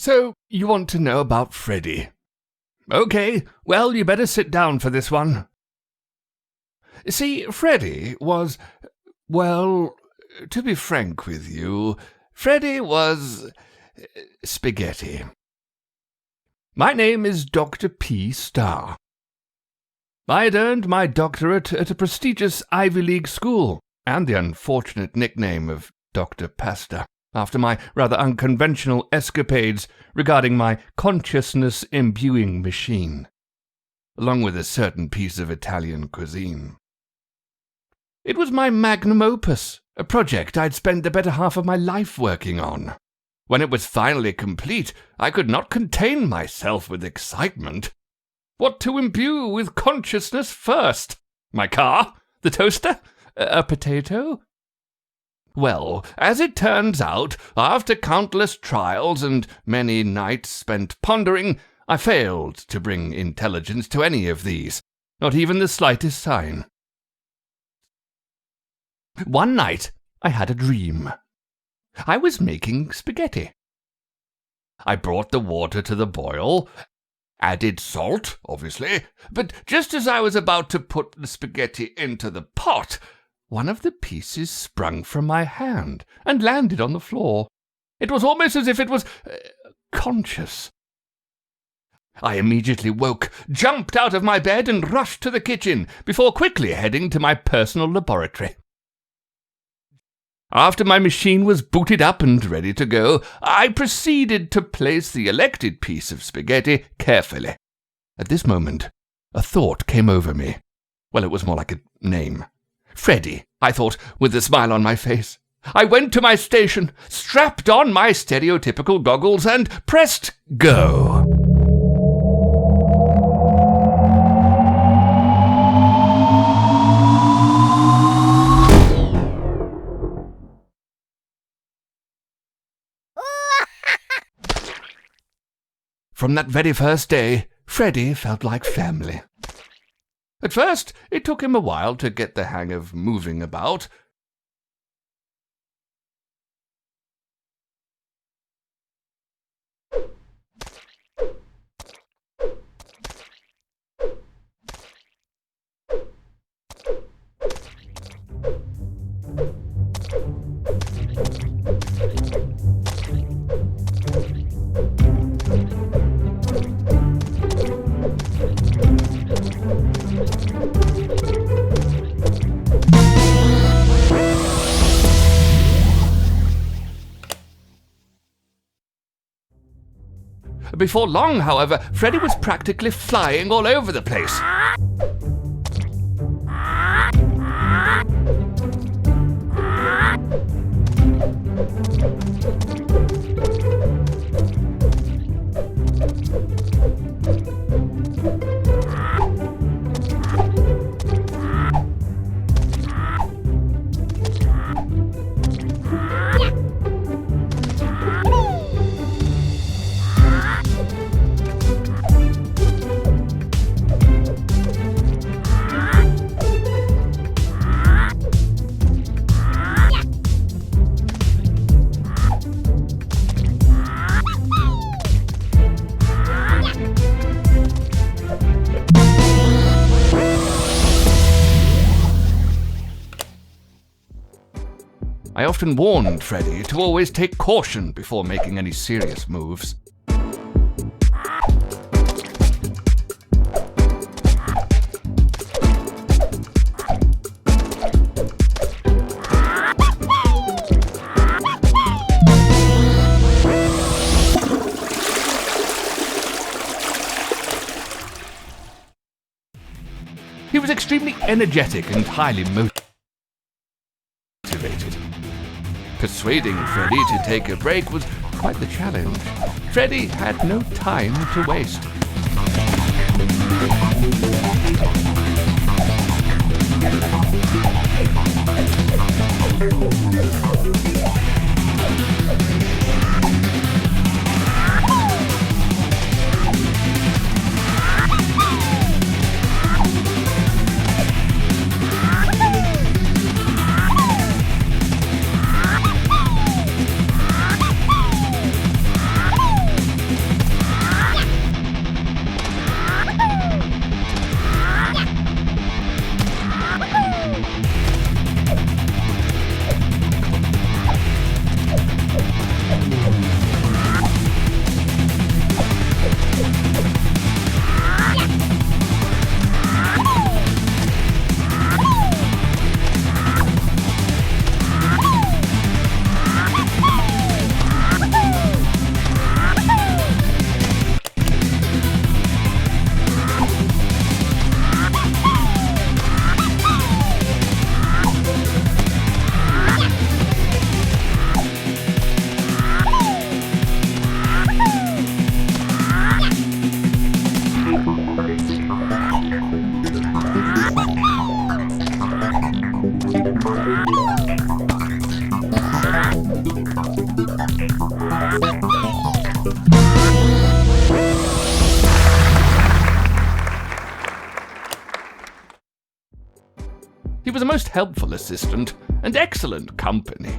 So, you want to know about Freddy? Okay, well, you better sit down for this one. See, Freddy was, well, to be frank with you, Freddy was spaghetti. My name is Dr. P. Starr. I had earned my doctorate at a prestigious Ivy League school, and the unfortunate nickname of Dr. Pasta, after my rather unconventional escapades regarding my consciousness-imbuing machine, along with a certain piece of Italian cuisine. It was my magnum opus, a project I'd spent the better half of my life working on. When it was finally complete, I could not contain myself with excitement. What to imbue with consciousness first? My car? The toaster? A potato? Well, as it turns out, after countless trials and many nights spent pondering, I failed to bring intelligence to any of these, not even the slightest sign. One night, I had a dream. I was making spaghetti. I brought the water to the boil, added salt, obviously, but just as I was about to put the spaghetti into the pot, one of the pieces sprung from my hand and landed on the floor. It was almost as if it was conscious. I immediately woke, jumped out of my bed, and rushed to the kitchen before quickly heading to my personal laboratory. After my machine was booted up and ready to go, I proceeded to place the elected piece of spaghetti carefully. At this moment, a thought came over me. Well, it was more like a name. Freddy, I thought, with a smile on my face. I went to my station, strapped on my stereotypical goggles, and pressed go. From that very first day, Freddy felt like family. At first, it took him a while to get the hang of moving about. Before long, however, Freddy was practically flying all over the place. I often warned Freddy to always take caution before making any serious moves. He was extremely energetic and highly motivated. Persuading Freddy to take a break was quite the challenge. Freddy had no time to waste. He was a most helpful assistant and excellent company.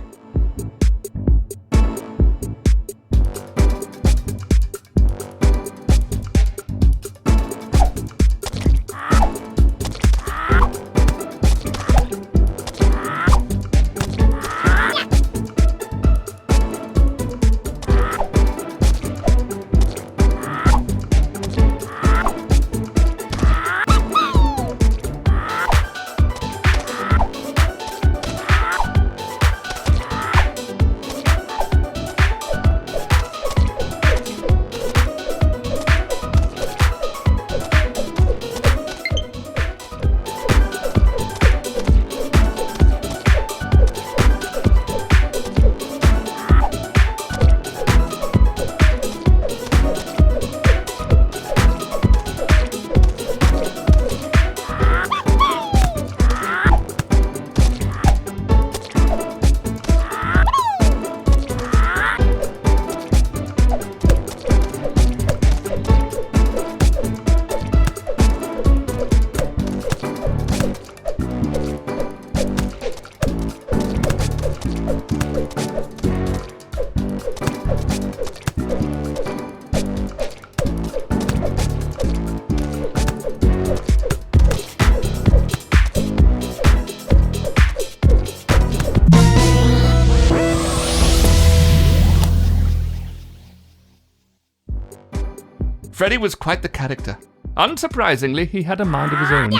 Freddy was quite the character. Unsurprisingly, he had a mind of his own.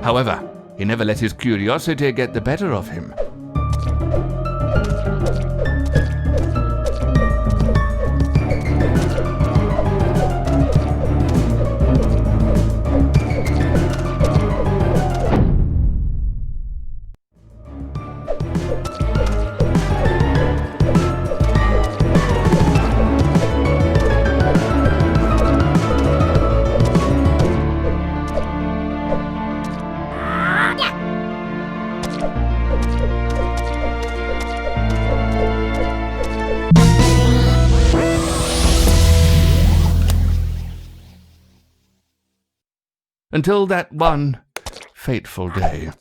However, he never let his curiosity get the better of him. Until that one fateful day.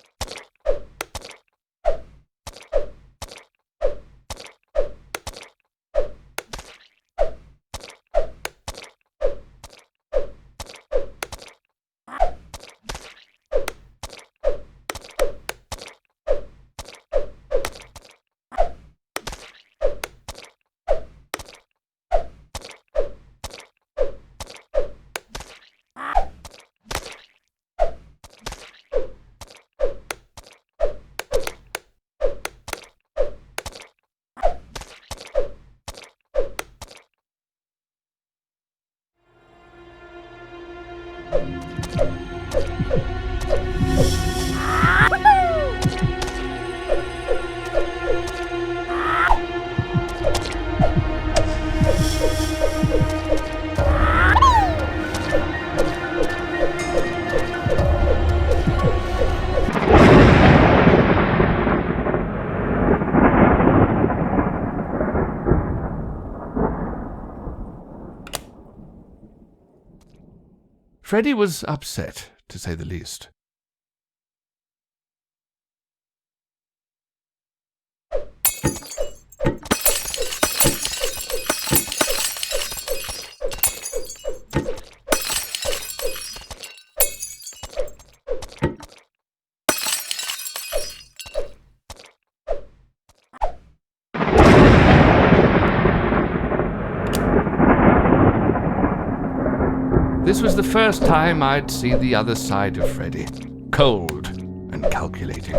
Freddy was upset, to say the least. This was the first time I'd see the other side of Freddy. Cold and calculating.